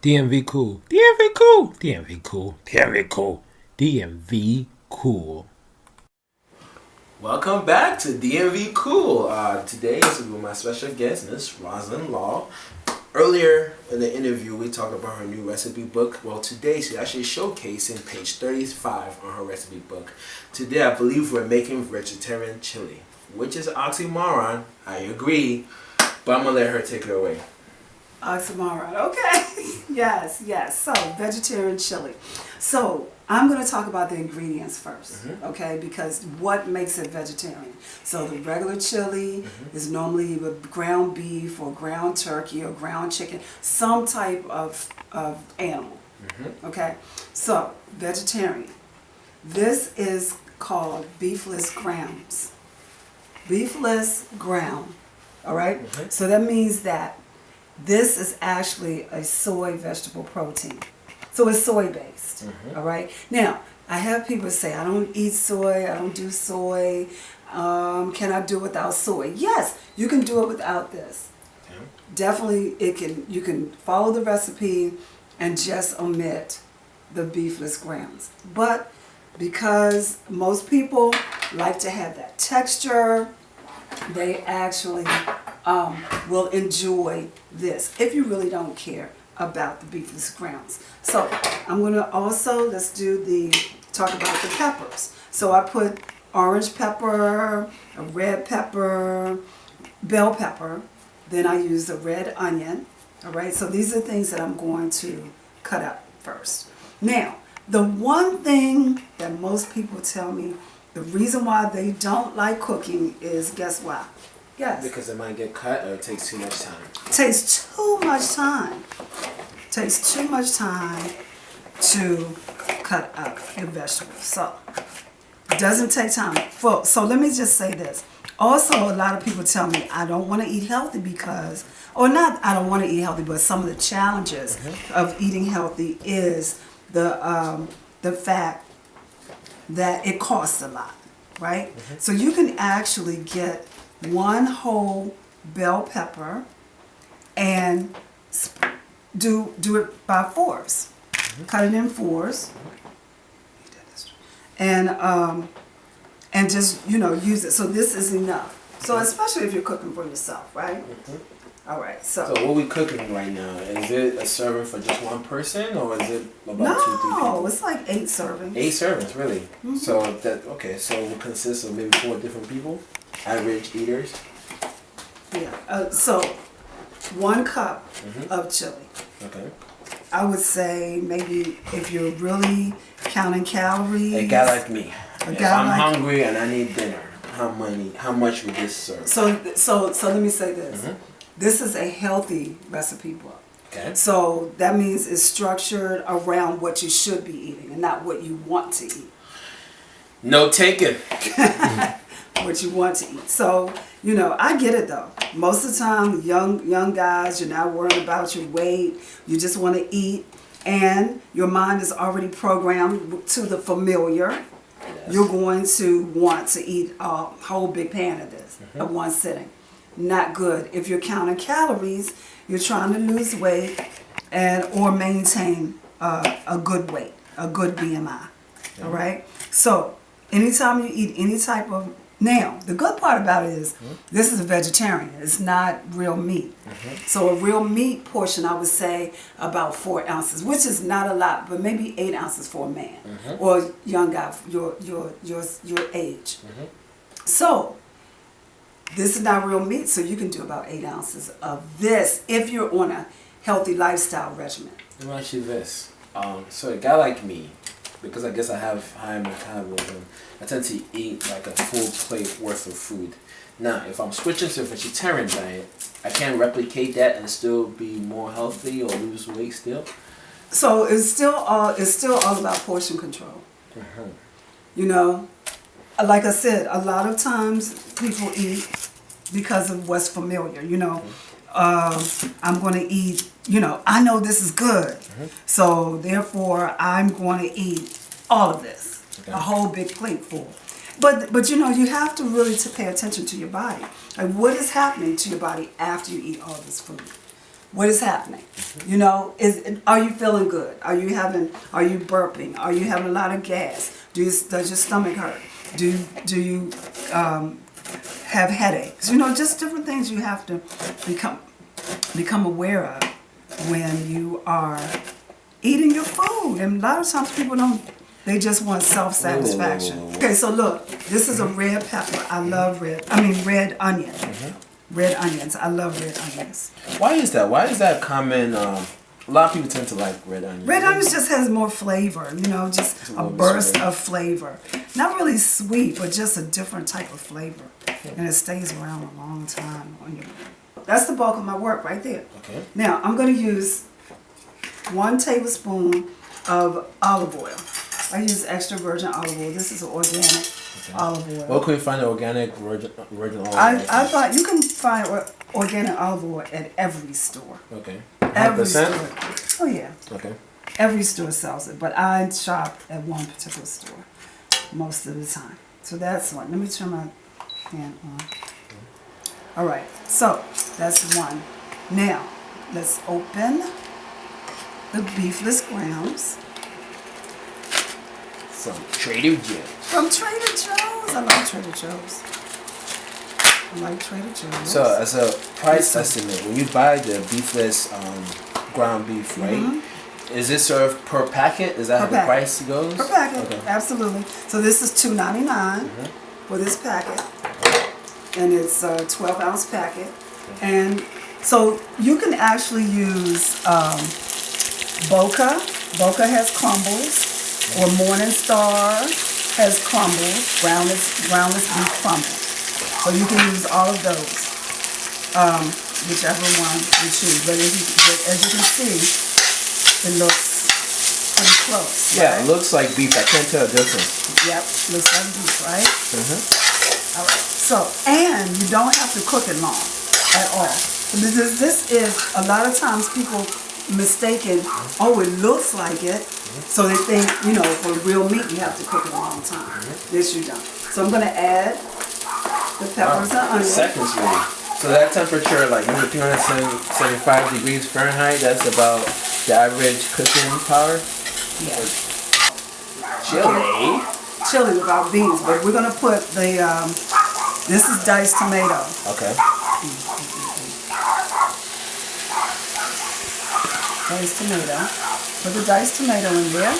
DMV cool. DMV cool. DMV cool. DMV cool. DMV cool. Welcome back to DMV Cool. Today is with my special guest, Miss Rosaline Law. Earlier in the interview, we talked about her new recipe book. Well, today she's actually showcasing page 35 on her recipe book. Today, I believe we're making vegetarian chili, which is an oxymoron. I agree, but I'm gonna let her take it away. Oxymoron, okay. yes. So, vegetarian chili. So, I'm going to talk about the ingredients first, okay, because what makes it vegetarian? So, the regular chili is normally with ground beef or ground turkey or ground chicken, some type of animal, okay? So, vegetarian. This is called beefless grounds. Beefless ground, all right? So, that means that this is actually a soy vegetable protein. So it's soy based. All right. Now, I have people say, I don't eat soy, I don't do soy. Can I do without soy? Yes, you can do it without this. Definitely you can follow the recipe and just omit the beefless grounds. But because most people like to have that texture, they actually will enjoy this if you really don't care about the beefless grounds. So I'm going to also, talk about the peppers. So I put orange pepper, a red pepper, bell pepper, then I use a red onion. All right, so these are things that I'm going to cut up first. Now, the one thing that most people tell me, the reason why they don't like cooking is, guess why? Yes. Because it might get cut or it takes too much time. Takes too much time. Takes too much time to cut up your vegetables. So, it doesn't take time. So let me just say this. Also, a lot of people tell me I don't want to eat healthy because, or not I don't want to eat healthy, but some of the challenges of eating healthy is the fact that it costs a lot, right? So you can actually get one whole bell pepper and do it by fours. Cut it in fours, and just use it. So this is enough. So especially if you're cooking for yourself, right? All right. So what are we cooking right now? Is it a serving for just one person, or is it about 2-3 people? No, it's like 8 servings. 8 servings, really? So so it will consist of maybe 4 different people, average eaters. Yeah. So 1 cup of chili. Okay. I would say maybe if you're really counting calories. A guy like me. If I'm hungry and I need dinner, how much would this serve? So let me say this. This is a healthy recipe book. Okay. So that means it's structured around what you should be eating and not what you want to eat. No taken. What you want to eat. So, I get it though. Most of the time, young guys, you're not worried about your weight. You just want to eat, and your mind is already programmed to the familiar. Yes. You're going to want to eat a whole big pan of this at one sitting. Not good. If you're counting calories, you're trying to lose weight or maintain a good weight, a good BMI. All right. So anytime you eat any type of Now, the good part about it is this is a vegetarian. It's not real meat. So a real meat portion, I would say about 4 ounces, which is not a lot, but maybe 8 ounces for a man or young guy your age. So this is not real meat, so you can do about 8 ounces of this if you're on a healthy lifestyle regimen. Let me ask you this. So a guy like me, because I guess I have high metabolism, I tend to eat like a full plate worth of food. Now, if I'm switching to a vegetarian diet, I can't replicate that and still be more healthy or lose weight still? So it's still all about portion control. Like I said, a lot of times people eat because of what's familiar. I'm going to eat, I know this is good. So therefore, I'm going to eat all of this, a whole big plate full. But you have to really pay attention to your body. Like, what is happening to your body after you eat all this food? what is happening? You know, are you feeling good? Are you burping? Are you having a lot of gas? Does your stomach hurt? Do you have headaches? You know, just different things you have to become aware of when you are eating your food. And a lot of times people don't, they just want self-satisfaction. Okay, so look, this is a red pepper. I love red onion. Red onions. I love red onions. Why is that? Why is that common? A lot of people tend to like red onions. Red onions just has more flavor, you know, just a burst of flavor. Not really sweet, but just a different type of flavor. And it stays around a long time on your. That's the bulk of my work right there. Okay. Now, I'm going to use 1 tablespoon of olive oil. I use extra virgin olive oil. This is organic olive oil. Where can we find the organic virgin olive oil? I thought you can find organic olive oil at every store. Okay. Every 100%? store. Oh, yeah. Okay. Every store sells it, but I shop at one particular store most of the time. So that's one. Let me turn my pan on. All right, so that's one. Now, let's open the beefless grounds. From Trader Joe's. From Trader Joe's. I like Trader Joe's. I like Trader Joe's. So, as a price estimate, when you buy the beefless ground beef, right? Is this served per packet? Is that how the price goes? Per packet, absolutely. So this is $2.99 for this packet. And it's a 12-ounce packet. And so you can actually use Boca. Boca has crumbles. Or Morning Star has crumbles. Groundless beef crumbles. So you can use all of those. Whichever one you choose. But as you can see, it looks pretty close. Yeah, right? it looks like beef. I can't tell the difference. Yep, looks like beef, right? All right. So, and you don't have to cook it long at all. This is, a lot of times people mistaken, oh, it looks like it. So they think, you know, for real meat, you have to cook it a long time. This you don't. So I'm going to add the peppers and onions. Seconds, really. So that temperature, like 375 degrees Fahrenheit, that's about the average cooking power? Yeah. Chili. Chili without beans, but we're going to put the, this is diced tomato. Okay. Diced tomato. Put the diced tomato in there.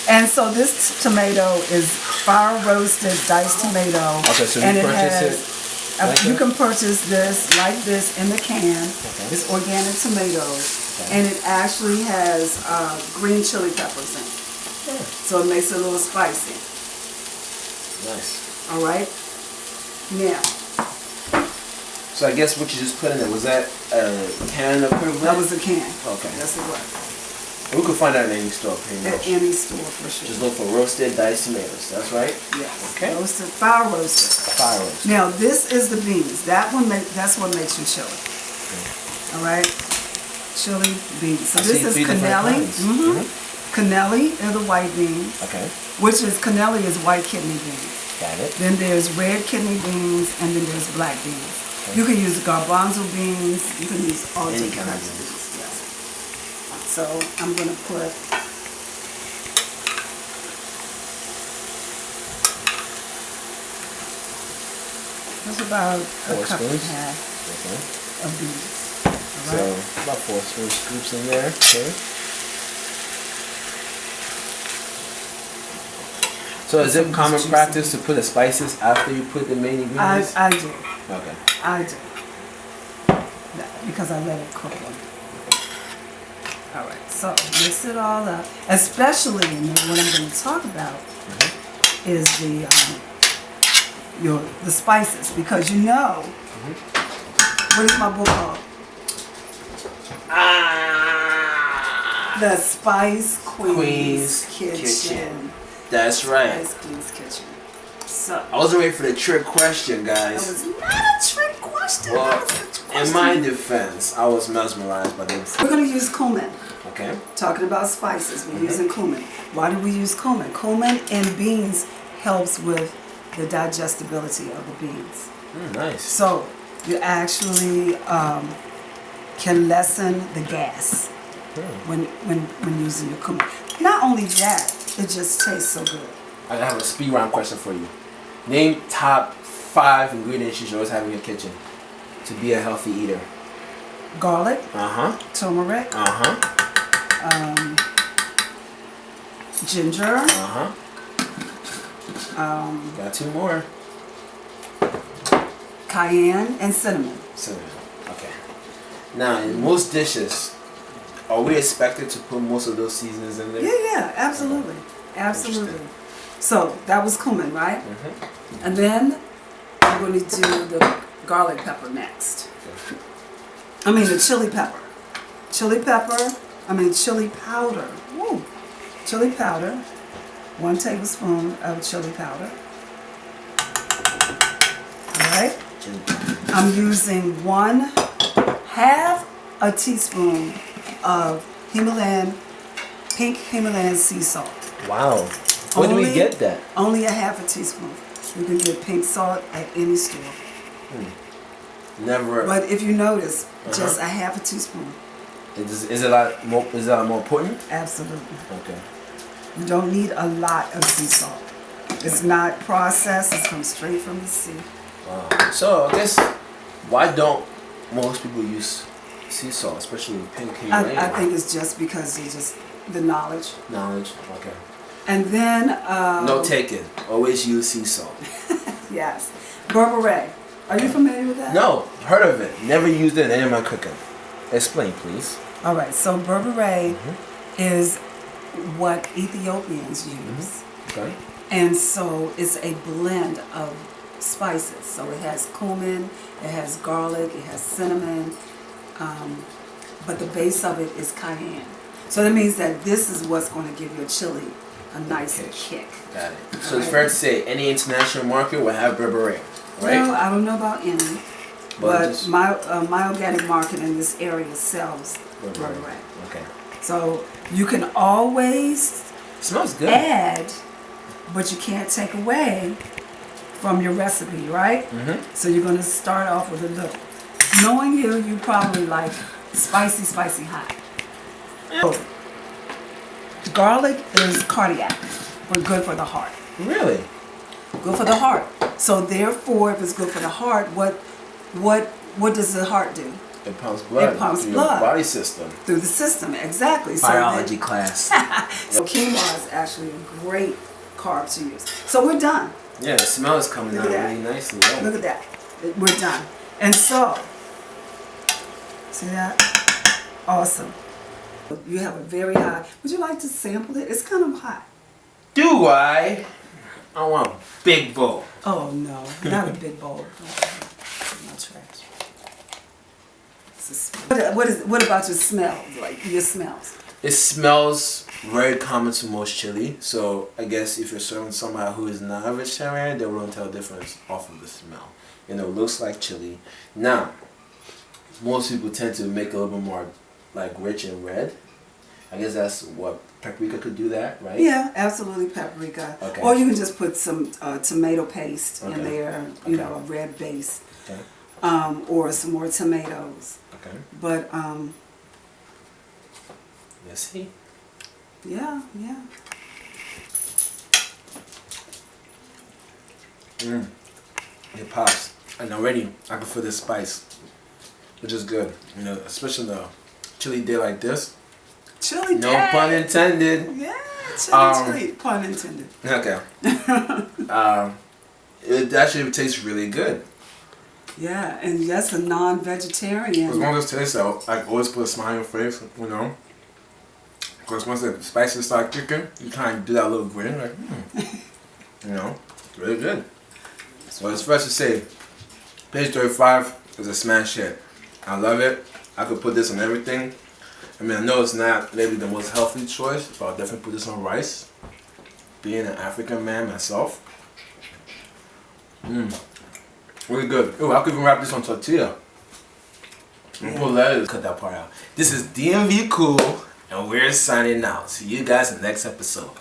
And so this tomato is fire roasted diced tomato. Okay, so you purchase it? Like you can purchase this like this in the can. Okay. It's organic tomatoes. And it actually has green chili peppers in it. Yeah. So it makes it a little spicy. Nice. All right. Now. So I guess what you just put in there, was that a can equivalent? That was a can. Okay. Yes, it was. We can find that in any store, pretty much. At any store, for sure. Just look for roasted diced tomatoes. That's right? Yes. Okay. Roasted, fire roasted. Fire roasted. Now, this is the beans. That's what makes you chili. Okay. All right? Chili beans. So I this see is 3 different cannelli. kinds. Cannelli are the white beans. Okay. Cannelli is white kidney beans. Got it. Then there's red kidney beans, and then there's black beans. Okay. You can use garbanzo beans. You can use all Any different kind kinds of of beans. Yes. So I'm going to put that's about 4 a cup and a spoons? half Okay. of beans. All right. So about 4 scoops in there. Okay. So is it common practice to put the spices after you put the main ingredients? I do. Okay. I do. Because I let it cook them. All right, so mix it all up. Especially, what I'm going to talk about is the spices, because you know, what is my book called? The Spice Queen's Kitchen. That's right. Spice Queen's Kitchen. So I wasn't waiting for the trick question, guys. that was not a trick question. Well, That was a trick question. in my defense, I was mesmerized by the We're going to use cumin. Okay. Talking about spices, we're using cumin. Why do we use cumin? Cumin in beans helps with the digestibility of the beans. Nice. So you actually can lessen the gas when using your cumin. Not only that, it just tastes so good. I have a speed round question for you. Name top 5 ingredients you should always have in your kitchen to be a healthy eater. Garlic, Turmeric, ginger, got 2 more. cayenne, and cinnamon. Cinnamon. Okay. Now, in most dishes, are we expected to put most of those seasonings in there? Yeah, absolutely. Absolutely. So, that was cumin, right? And then, I'm going to do the garlic pepper next. I mean, the chili pepper. Chili powder. Woo. Chili powder. 1 tablespoon of chili powder. Alright. I'm using 1/2 a teaspoon of pink Himalayan sea salt. Wow. Where do we get that? Only 1/2 a teaspoon. You can get pink salt at any store. Never. But if you notice, just 1/2 a teaspoon. Is it a lot more? Is it a lot more potent? Absolutely. Okay. You don't need a lot of sea salt. It's not processed. It comes straight from the sea. Wow. So I guess why don't most people use sea salt, especially with pink Himalayan? I think it's just because it's just the knowledge. Knowledge. Okay. And then No taken. Always use sea salt. yes, berberee. Are you familiar with that? No, heard of it. Never used it in any of my cooking. Explain, please. All right. So berberee is what Ethiopians use. Okay. And so it's a blend of spices. So it has cumin, it has garlic, it has cinnamon, but the base of it is cayenne. So that means that this is what's going to give your chili a nice kick. Got it. So it's fair to say any international market will have berberee, right? Well, I don't know about any, but just my organic market in this area sells berberee. Okay. So you can always Smells good. add, but you can't take away from your recipe, right? So you're going to start off with a little. Knowing you probably like spicy hot. So, garlic is cardiac, but good for the heart. Really? Good for the heart. So therefore, if it's good for the heart, what does the heart do? It pumps blood. It pumps through blood. Your body system. Through the system, exactly. Biology class. So quinoa is actually a great carb to use. So we're done. Yeah, the smell is coming out really nicely. Yeah. Look at that. We're done. And so, see that? Awesome. You have a very high. Would you like to sample it? It's kind of hot. Do I? I want a big bowl. Oh no, not a big bowl. No trash. What about your smell? Like your smells? It smells very common to most chili, so I guess if you're serving somebody who is not a vegetarian, they won't tell the difference off of the smell. You know, it looks like chili. Now, most people tend to make it a little bit more like rich and red. I guess that's what paprika could do that, right? Yeah, absolutely paprika. Okay. Or you can just put some tomato paste in Okay. there, you know, a red base. Okay. Or some more tomatoes. Okay. But Let's see. yeah. It pops. And already I can feel the spice, which is good. You know, especially the chili day like this. Chili No day. pun intended. Yeah, chili, pun intended. Okay. It actually tastes really good. Yeah, and that's a non-vegetarian. As long as it tastes out, I always put a smile on your face, you know. Because once the spices start kicking, you kind of do that little grin, like, you know, it's really good. So it's fresh to say, page 35 is a smash hit. I love it. I could put this on everything. I mean, I know it's not maybe the most healthy choice, but I'll definitely put this on rice. Being an African man myself. Really good. Ooh, I could even wrap this on tortilla. And put lettuce. Cut that part out. This is DMV Cool, and we're signing out. See you guys in the next episode.